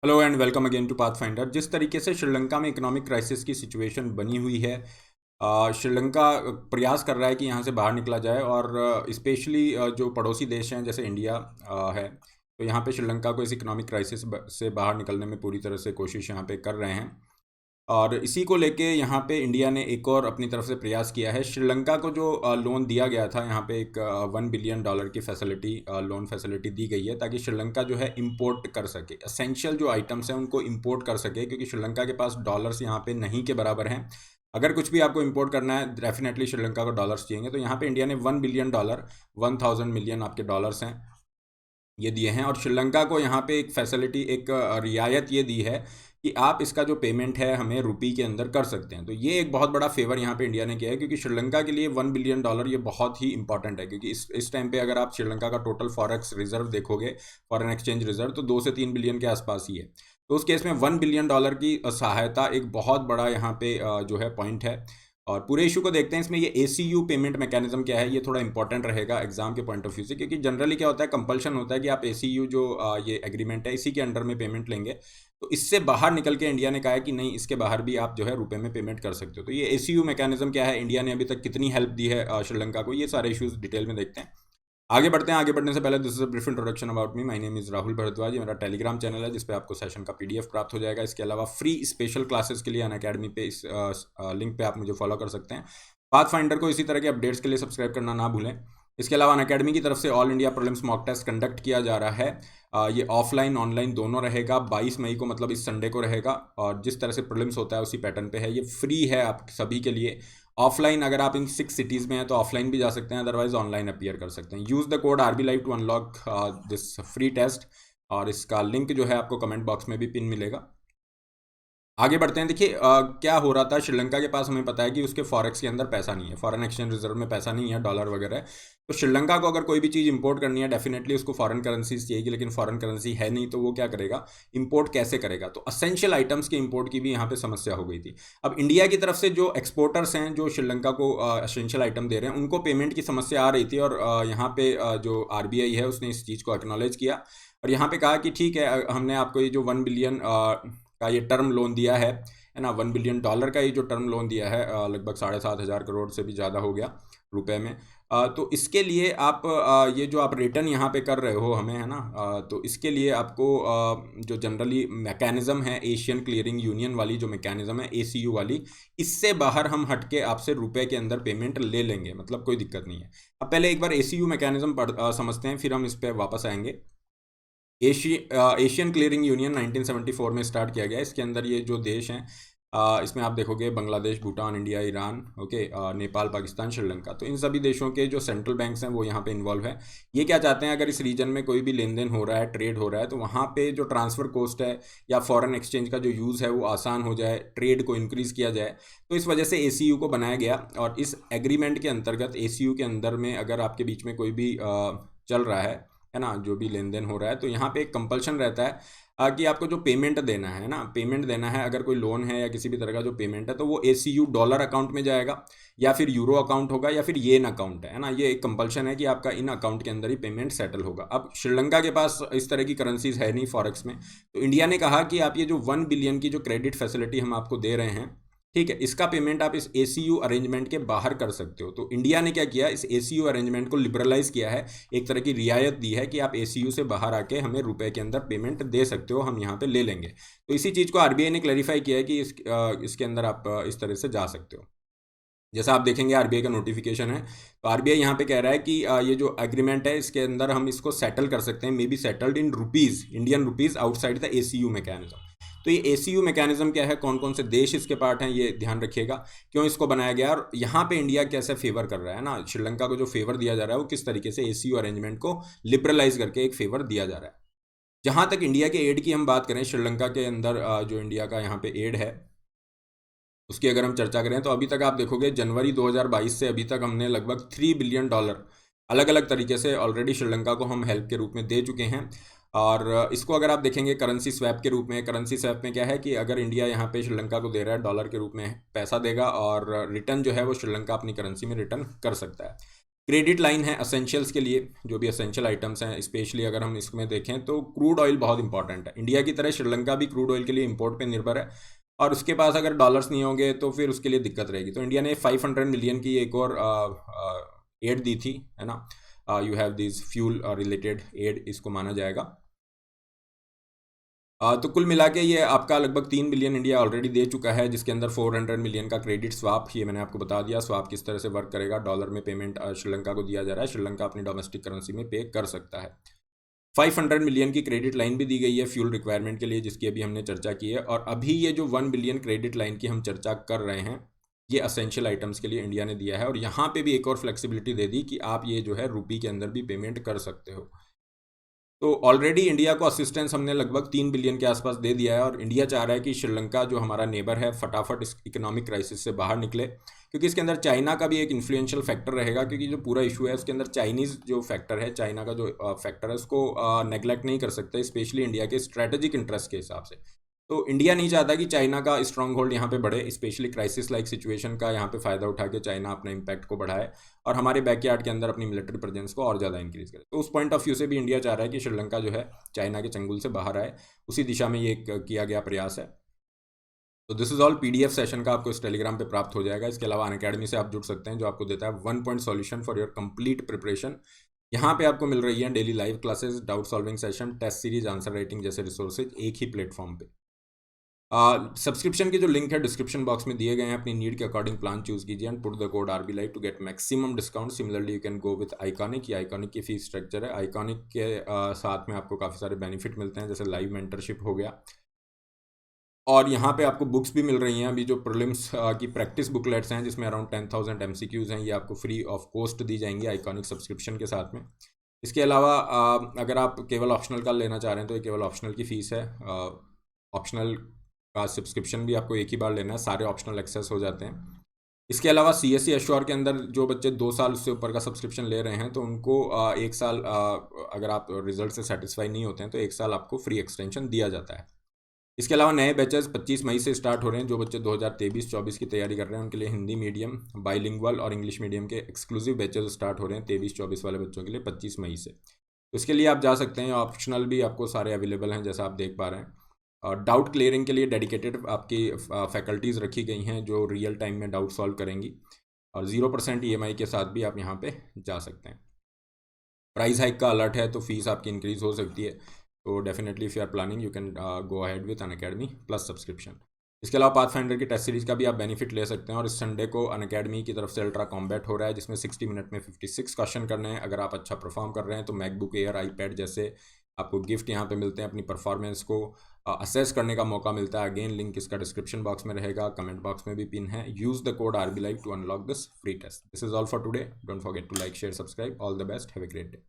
Hello and welcome again to Pathfinder. जिस तरीके से श्रीलंका में इकोनॉमिक क्राइसिस की सिचुएशन बनी हुई है, श्रीलंका प्रयास कर रहा है कि यहाँ से बाहर निकला जाए और स्पेशली जो पड़ोसी देश हैं जैसे इंडिया है, तो यहाँ पे श्रीलंका को इस इकोनॉमिक क्राइसिस से बाहर निकलने में पूरी तरह से कोशिश यहाँ पे कर रहे हैं। और इसी को लेके यहाँ पे इंडिया ने एक और अपनी तरफ से प्रयास किया है। श्रीलंका को जो लोन दिया गया था, यहाँ पे एक $1 बिलियन की फैसिलिटी, लोन फैसिलिटी दी गई है ताकि श्रीलंका जो है इंपोर्ट कर सके, असेंशियल जो आइटम्स हैं उनको इंपोर्ट कर सके, क्योंकि श्रीलंका के पास डॉलर्स यहाँ पे नहीं के बराबर हैं। अगर कुछ भी आपको इंपोर्ट करना है डेफिनेटली श्रीलंका को डॉलर्स चाहिए, तो यहाँ पे इंडिया ने $1 बिलियन, 1000 मिलियन आपके डॉलर्स हैं, ये दिए हैं। और श्रीलंका को यहाँ पे एक फैसिलिटी, एक रियायत ये दी है कि आप इसका जो पेमेंट है हमें रुपी के अंदर कर सकते हैं। तो ये एक बहुत बड़ा फेवर यहाँ पे इंडिया ने किया है, क्योंकि श्रीलंका के लिए $1 बिलियन ये बहुत ही इंपॉर्टेंट है, क्योंकि इस टाइम पे अगर आप श्रीलंका का टोटल फॉरेक्स रिजर्व देखोगे, फॉरेन एक्सचेंज रिजर्व, तो 2 से 3 बिलियन के आसपास ही है। तो उस केस में $1 बिलियन की सहायता एक बहुत बड़ा यहाँ पे जो है पॉइंट है। और पूरे इशू को देखते हैं इसमें, ये ACU पेमेंट मैकेनिज्म क्या है, ये थोड़ा इंपॉर्टेंट रहेगा एग्जाम के पॉइंट ऑफ व्यू से, क्योंकि जनरली क्या होता है, कंपल्शन होता है कि आप ACU जो ये एग्रीमेंट है इसी के अंडर में पेमेंट लेंगे। तो इससे बाहर निकल के इंडिया ने कहा है कि नहीं, इसके बाहर भी आप जो है रुपए में पेमेंट कर सकते हो। तो ये ACU मैकेनिज्म क्या है, इंडिया ने अभी तक कितनी हेल्प दी है श्रीलंका को, ये सारे इश्यूज डिटेल में देखते हैं। आगे बढ़ते हैं। आगे बढ़ने से पहले this is a brief introduction about me. My name is Rahul Bhardwaj. ये मेरा टेलीग्राम चैनल है जिसपे आपको सेशन का PDF प्राप्त हो जाएगा। इसके अलावा फ्री स्पेशल क्लासेस के लिए अनअकैडमी पे इस लिंक पे आप मुझे फॉलो कर सकते हैं। पाथफाइंडर को इसी तरह के अपडेट्स के लिए सब्सक्राइब करना ना भूलें। इसके अलावा अनअकैडमी की तरफ से all India prelims mock test conduct किया जा रहा है। ये ऑफलाइन ऑनलाइन दोनों रहेगा। 22 मई को, मतलब इस संडे को रहेगा, और जिस तरह से प्रीलिम्स होता है उसी पैटर्न पे है। ये फ्री है आप सभी के लिए। ऑफलाइन अगर आप इन 6 सिटीज़ में हैं तो ऑफलाइन भी जा सकते हैं, अदरवाइज ऑनलाइन अपीयर कर सकते हैं। Use the code RB Live to unlock this free test, और इसका लिंक जो है आपको कमेंट बॉक्स में भी पिन मिलेगा। आगे बढ़ते हैं। देखिए क्या हो रहा था, श्रीलंका के पास हमें पता है कि उसके फॉरेक्स के अंदर पैसा नहीं है, फॉरेन एक्सचेंज रिजर्व में पैसा नहीं है, डॉलर वगैरह। तो श्रीलंका को अगर कोई भी चीज़ इंपोर्ट करनी है डेफिनेटली उसको फॉरेन करेंसीज चाहिए, लेकिन फॉरेन करेंसी है नहीं, तो वो क्या करेगा, इंपोर्ट कैसे करेगा। तो असेंशियल आइटम्स के इंपोर्ट की भी यहाँ पे समस्या हो गई थी। अब इंडिया की तरफ से जो एक्सपोर्टर्स हैं जो श्रीलंका को असेंशियल आइटम दे रहे हैं, उनको पेमेंट की समस्या आ रही थी, और यहाँ पे जो RBI है उसने इस चीज़ को एक्नॉलेज किया और यहाँ पे कहा कि ठीक है, हमने आपको ये जो 1 बिलियन का ये टर्म लोन दिया है ना, $1 बिलियन का ये जो टर्म लोन दिया है, लगभग 7,500 करोड़ से भी ज़्यादा हो गया रुपए में। तो इसके लिए आप ये जो आप रिटर्न यहाँ पे कर रहे हो हमें, है ना, तो इसके लिए आपको जो जनरली मैकेनिज़्म है, एशियन क्लियरिंग यूनियन वाली जो मैकेनिज़्म है, ACU वाली, इससे बाहर हम हटके आपसे रुपए के अंदर पेमेंट ले लेंगे, मतलब कोई दिक्कत नहीं है। अब पहले एक बार ACU मैकेनिज़्म समझते हैं, फिर हम इस पर वापस आएंगे। एशियन क्लियरिंग यूनियन 1974 में स्टार्ट किया गया। इसके अंदर ये जो देश हैं, इसमें आप देखोगे Bangladesh, Bhutan, India, Iran, okay, Nepal, Pakistan, Sri Lanka, तो इन सभी देशों के जो सेंट्रल बैंक्स हैं वो यहाँ पे इन्वॉल्व है। ये क्या चाहते हैं, अगर इस रीजन में कोई भी लेन देन हो रहा है, ट्रेड हो रहा है, तो वहाँ पे जो ट्रांसफ़र कॉस्ट है या फॉरेन एक्सचेंज का जो यूज़ है वो आसान हो जाए, ट्रेड को इंक्रीज़ किया जाए। तो इस वजह से ACU को बनाया गया, और इस एग्रीमेंट के अंतर्गत ACU के अंदर में अगर आपके बीच में कोई भी चल रहा है ना, जो भी लेन देन हो रहा है, तो यहाँ पे एक कंपल्शन रहता है कि आपको जो पेमेंट देना है ना, पेमेंट देना है, अगर कोई लोन है या किसी भी तरह का जो पेमेंट है, तो वो ACU डॉलर अकाउंट में जाएगा, या फिर यूरो अकाउंट होगा, या फिर येन अकाउंट है ना। ये एक कंपल्शन है कि आपका इन अकाउंट के अंदर ही पेमेंट सेटल होगा। अब श्रीलंका के पास इस तरह की करेंसीज है नहीं फॉरेक्स में, तो इंडिया ने कहा कि आप ये जो 1 बिलियन की जो क्रेडिट फैसिलिटी हम आपको दे रहे हैं, ठीक है, इसका पेमेंट आप इस ACU अरेंजमेंट के बाहर कर सकते हो। तो इंडिया ने क्या किया, इस ACU अरेंजमेंट को लिबरलाइज किया है, एक तरह की रियायत दी है कि आप ACU से बाहर आके हमें रुपए के अंदर पेमेंट दे सकते हो, हम यहाँ पे ले लेंगे। तो इसी चीज़ को RBI ने क्लैरिफाई किया है कि इसके अंदर आप इस तरह से जा सकते हो। जैसा आप देखेंगे RBI का नोटिफिकेशन है, तो RBI यहाँ पे कह रहा है कि ये जो एग्रीमेंट है इसके अंदर हम इसको सेटल कर सकते हैं, may be settled in rupees, Indian rupees, outside the ACU mechanism. तो ये ACU मैकेनिज्म क्या है, कौन कौन से देश इसके पार्ट हैं, ये ध्यान रखिएगा, क्यों इसको बनाया गया, और यहाँ पे इंडिया कैसे फेवर कर रहा है ना, श्रीलंका को जो फेवर दिया जा रहा है वो किस तरीके से ACU अरेंजमेंट को लिबरलाइज करके एक फेवर दिया जा रहा है। जहाँ तक इंडिया के एड की हम बात करें, श्रीलंका के अंदर जो इंडिया का यहाँ पे एड है उसकी अगर हम चर्चा करें, तो अभी तक आप देखोगे जनवरी 2022 से अभी तक हमने लगभग $3 बिलियन अलग अलग तरीके से ऑलरेडी श्रीलंका को हम हेल्प के रूप में दे चुके हैं। और इसको अगर आप देखेंगे करेंसी स्वैप के रूप में, करेंसी स्वैप में क्या है कि अगर इंडिया यहाँ पे श्रीलंका को दे रहा है डॉलर के रूप में पैसा देगा, और रिटर्न जो है वो श्रीलंका अपनी करेंसी में रिटर्न कर सकता है। क्रेडिट लाइन है असेंशियल्स के लिए, जो भी असेंशियल आइटम्स हैं, स्पेशली अगर हम इसमें देखें तो क्रूड ऑयल बहुत इंपॉर्टेंट है। इंडिया की तरह श्रीलंका भी क्रूड ऑयल के लिए इंपोर्ट पे निर्भर है, और उसके पास अगर डॉलर्स नहीं होंगे तो फिर उसके लिए दिक्कत रहेगी। तो इंडिया ने 500 मिलियन की एक और एड दी थी, है ना। You have this fuel related ad, इसको माना जाएगा। तो कुल मिला के ये आपका लगभग 3 बिलियन इंडिया ऑलरेडी दे चुका है, जिसके अंदर 400 मिलियन का क्रेडिट स्वाप, ये मैंने आपको बता दिया स्वाप किस तरह से वर्क करेगा। डॉलर में पेमेंट श्रीलंका को दिया जा रहा है, श्रीलंका अपनी डोमेस्टिक करेंसी में पे कर सकता है। 500 मिलियन की क्रेडिट लाइन भी दी गई है फ्यूल रिक्वायरमेंट के लिए, जिसकी अभी हमने चर्चा की है। और अभी ये जो 1 बिलियन क्रेडिट लाइन की हम चर्चा कर रहे हैं, ये असेंशियल आइटम्स के लिए इंडिया ने दिया है। और यहाँ पे भी एक और फ्लेक्सिबिलिटी दे दी कि आप ये जो है रुपी के अंदर भी पेमेंट कर सकते हो। तो ऑलरेडी इंडिया को असिस्टेंस हमने लगभग 3 बिलियन के आसपास दे दिया है, और इंडिया चाह रहा है कि श्रीलंका जो हमारा नेबर है फटाफट इस इकोनॉमिक क्राइसिस से बाहर निकले, क्योंकि इसके अंदर चाइना का भी एक इन्फ्लुएंशियल फैक्टर रहेगा। क्योंकि जो पूरा इशू है उसके अंदर चाइनीज़ जो फैक्टर है, चाइना का जो फैक्टर है, उसको नेग्लेक्ट नहीं कर सकते, स्पेशली इंडिया के स्ट्रैटेजिक इंटरेस्ट के हिसाब से। तो इंडिया नहीं चाहता कि चाइना का स्ट्रॉन्ग होल्ड यहाँ पे बढ़े, स्पेशली क्राइसिस लाइक सिचुएशन का यहाँ पे फ़ायदा उठा के चाइना अपने इम्पैक्ट को बढ़ाए और हमारे बैकयार्ड के अंदर अपनी मिलिट्री प्रेजेंस को और ज़्यादा इंक्रीज़ करे। तो उस पॉइंट ऑफ व्यू से भी इंडिया चाह रहा है कि श्रीलंका जो है चाइना के चंगुल से बाहर आए, उसी दिशा में ये किया गया प्रयास है। तो this is all PDF session का आपको इस टेलीग्राम पे प्राप्त हो जाएगा। इसके अलावा अनअकैडमी से आप जुड़ सकते हैं, जो आपको देता है 1 point solution for your complete preparation. यहाँ पे आपको मिल रही है daily live classes, doubt solving session, test series, answer writing जैसे रिसोर्सेज एक ही प्लेटफॉर्म पे। सब्सक्रिप्शन के जो लिंक है डिस्क्रिप्शन बॉक्स में दिए गए हैं, अपनी नीड के अकॉर्डिंग प्लान चूज कीजिए and put the code RB Live to get maximum discount. Similarly you can go with Iconic. ये आइकॉनिक की फीस स्ट्रक्चर है। आइकॉनिक के साथ में आपको काफ़ी सारे बेनिफिट मिलते हैं, जैसे लाइव मेंटरशिप हो गया, और यहाँ पे आपको बुक्स भी मिल रही हैं। अभी जो प्रीलिम्स की प्रैक्टिस बुकलेट्स हैं, जिसमें अराउंड 10,000 MCQs हैं, ये आपको फ्री ऑफ कॉस्ट दी जाएंगी आइकॉनिक सब्सक्रिप्शन के साथ में। इसके अलावा अगर आप केवल ऑप्शनल का लेना चाह रहे हैं तो ये केवल ऑप्शनल की फ़ीस है। ऑप्शनल का सब्सक्रिप्शन भी आपको एक ही बार लेना है, सारे ऑप्शनल एक्सेस हो जाते हैं। इसके अलावा CSE एश्योर के अंदर जो बच्चे 2 साल से ऊपर का सब्सक्रिप्शन ले रहे हैं, तो उनको 1 साल, अगर आप रिजल्ट से सेटिस्फाई नहीं होते हैं तो 1 साल आपको फ्री एक्सटेंशन दिया जाता है। इसके अलावा नए बैचेस 25 मई से स्टार्ट हो रहे हैं। जो बच्चे 2023-24 की तैयारी कर रहे हैं उनके लिए हिंदी मीडियम, बाइलिंगुअल और इंग्लिश मीडियम के एक्सक्लूसिव बैचेस स्टार्ट हो रहे हैं 23-24 वाले बच्चों के लिए 25 मई से। तो इसके लिए आप जा सकते हैं। ऑप्शनल भी आपको सारे अवेलेबल हैं, जैसा आप देख पा रहे हैं। और डाउट क्लियरिंग के लिए डेडिकेटेड आपकी फैकल्टीज़ रखी गई हैं, जो रियल टाइम में डाउट सॉल्व करेंगी, और 0% EMI के साथ भी आप यहाँ पे जा सकते हैं। प्राइस हाइक का अलर्ट है, तो फीस आपकी इंक्रीज़ हो सकती है। तो definitely if you are planning you can go ahead with Unacademy plus subscription. इसके अलावा पाथफाइंडर की टेस्ट सीरीज़ का भी आप बेनिफिट ले सकते हैं। और इस संडे को अनअकैडमी की तरफ से अल्ट्रा कॉम्बैट हो रहा है, जिसमें 60 मिनट में 56 क्वेश्चन करने हैं। अगर आप अच्छा परफॉर्म कर रहे हैं तो मैकबुक एयर, iPad जैसे आपको गिफ्ट यहाँ पे मिलते हैं। अपनी परफॉर्मेंस को असेस करने का मौका मिलता है। अगेन लिंक इसका डिस्क्रिप्शन बॉक्स में रहेगा, कमेंट बॉक्स में भी पिन है। Use the code RB Live to unlock this free test. This is all for today. Don't forget to like, share, subscribe. All the best, have a great day.